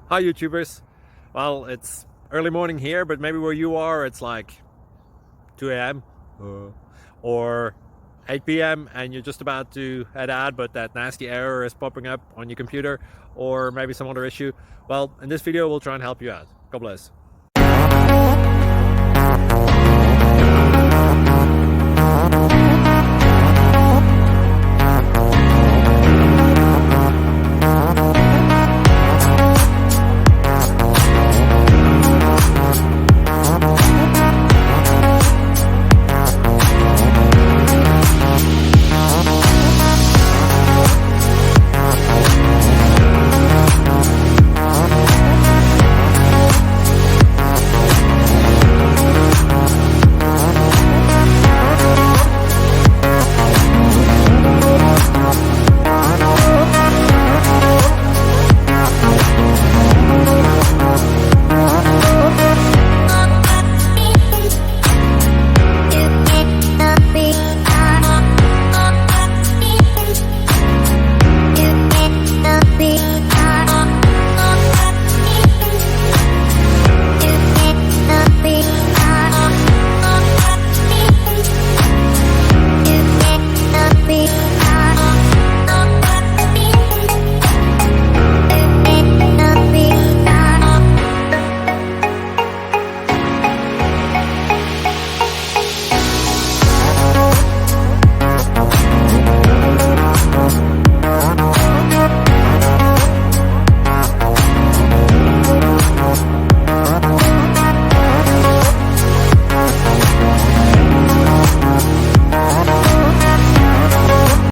Hi YouTubers. Well, it's early morning here, but maybe where you are it's like 2 a.m. or 8 p.m. and you're just about to head out, but that nasty error is popping up on your computer, or maybe some other issue. Well, in this video we'll try and help you out. God bless.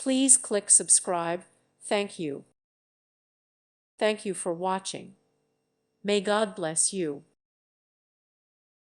Please click subscribe. Thank you. Thank you for watching. May God bless you.